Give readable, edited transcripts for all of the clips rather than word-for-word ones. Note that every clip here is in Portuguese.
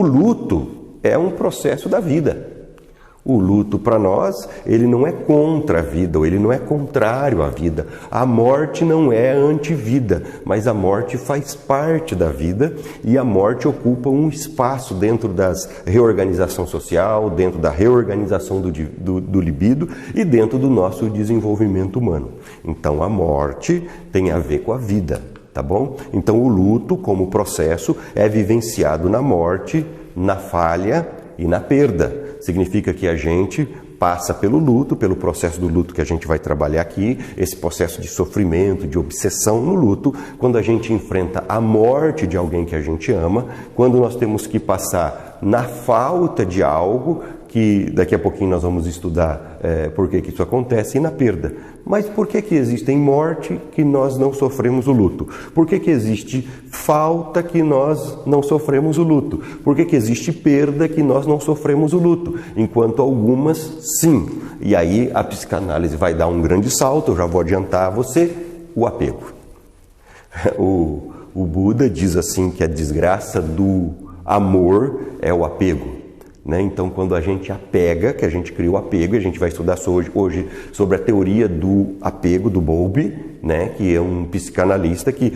O luto é um processo da vida. O luto para nós, ele não é contra a vida, ou ele não é contrário à vida. A morte não é antivida, mas a morte faz parte da vida e a morte ocupa um espaço dentro da reorganização social, dentro da reorganização do libido e dentro do nosso desenvolvimento humano. Então a morte tem a ver com a vida, tá bom? Então o luto, como processo, é vivenciado na morte, na falha e na perda. Significa que a gente passa pelo luto, pelo processo do luto que a gente vai trabalhar aqui, esse processo de sofrimento, de obsessão no luto, quando a gente enfrenta a morte de alguém que a gente ama, quando nós temos que passar na falta de algo, que daqui a pouquinho nós vamos estudar por que isso acontece, e na perda. Mas por que existem morte que nós não sofremos o luto? Por que existe falta que nós não sofremos o luto? Por que existe perda que nós não sofremos o luto? Enquanto algumas, sim. E aí a psicanálise vai dar um grande salto, eu já vou adiantar a você, o apego. O Buda diz assim que a desgraça do amor é o apego. Então, quando a gente apega, que a gente cria o apego, e a gente vai estudar hoje sobre a teoria do apego, do Bowlby, que é um psicanalista que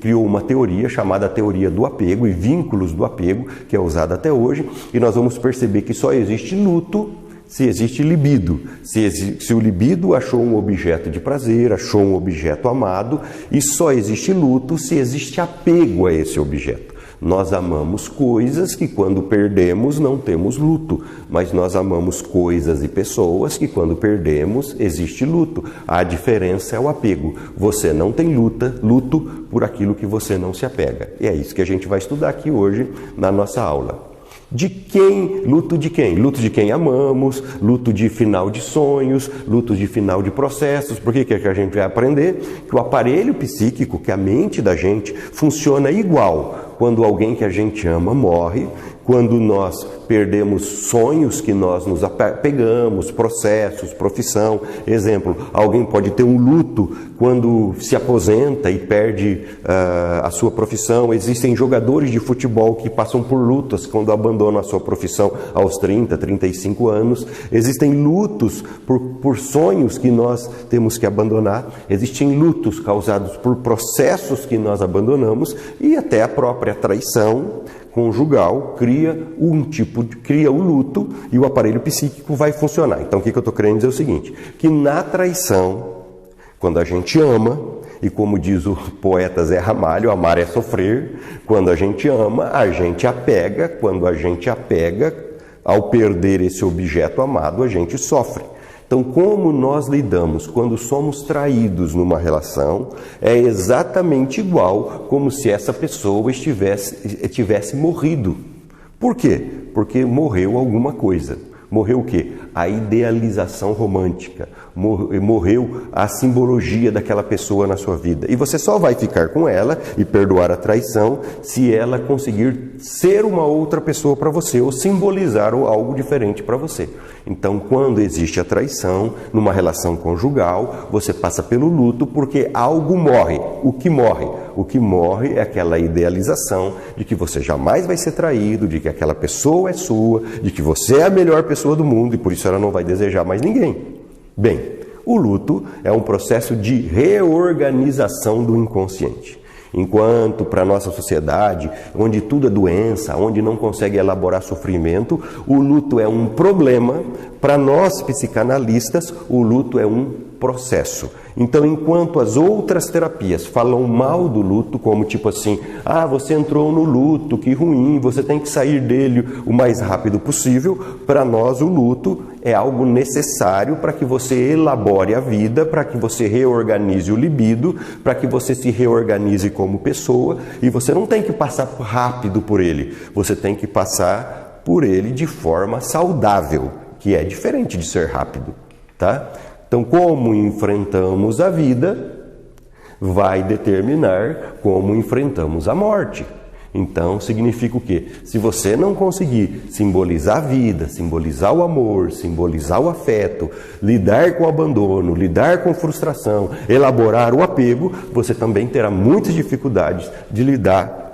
criou uma teoria chamada teoria do apego e vínculos do apego, que é usada até hoje, e nós vamos perceber que só existe luto se existe libido. Se o libido achou um objeto de prazer, achou um objeto amado, e só existe luto se existe apego a esse objeto. Nós amamos coisas que quando perdemos não temos luto, mas nós amamos coisas e pessoas que quando perdemos existe luto. A diferença é o apego. Você não tem luto por aquilo que você não se apega. E é isso que a gente vai estudar aqui hoje na nossa aula. De quem? Luto de quem? Luto de quem amamos, luto de final de sonhos, luto de final de processos. Por que a gente vai aprender? Que o aparelho psíquico, que a mente da gente, funciona igual quando alguém que a gente ama morre, quando nós perdemos sonhos que nós nos apegamos, processos, profissão. Exemplo, alguém pode ter um luto quando se aposenta e perde a sua profissão. Existem jogadores de futebol que passam por lutas quando abandonam a sua profissão aos 30, 35 anos. Existem lutos por sonhos que nós temos que abandonar. Existem lutos causados por processos que nós abandonamos e até a própria traição conjugal cria o luto e o aparelho psíquico vai funcionar. Então o que eu estou querendo dizer é o seguinte, que na traição, quando a gente ama, e como diz o poeta Zé Ramalho, amar é sofrer, quando a gente ama, a gente apega, quando a gente apega, ao perder esse objeto amado, a gente sofre. Então, como nós lidamos quando somos traídos numa relação é exatamente igual como se essa pessoa tivesse morrido. Por quê? Porque morreu alguma coisa. Morreu o quê? A idealização romântica. Morreu a simbologia daquela pessoa na sua vida. E você só vai ficar com ela e perdoar a traição se ela conseguir ser uma outra pessoa para você ou simbolizar algo diferente para você. Então, quando existe a traição, numa relação conjugal, você passa pelo luto porque algo morre. O que morre? O que morre é aquela idealização de que você jamais vai ser traído, de que aquela pessoa é sua, de que você é a melhor pessoa do mundo e por isso ela não vai desejar mais ninguém. Bem, o luto é um processo de reorganização do inconsciente. Enquanto para a nossa sociedade, onde tudo é doença, onde não consegue elaborar sofrimento, o luto é um problema, para nós psicanalistas, o luto é um processo. Então, enquanto as outras terapias falam mal do luto, como tipo assim, você entrou no luto, que ruim, você tem que sair dele o mais rápido possível, para nós o luto é algo necessário para que você elabore a vida, para que você reorganize o libido, para que você se reorganize como pessoa, e você não tem que passar rápido por ele, você tem que passar por ele de forma saudável, que é diferente de ser rápido, tá? Então, como enfrentamos a vida vai determinar como enfrentamos a morte. Então, significa o quê? Se você não conseguir simbolizar a vida, simbolizar o amor, simbolizar o afeto, lidar com o abandono, lidar com frustração, elaborar o apego, você também terá muitas dificuldades de lidar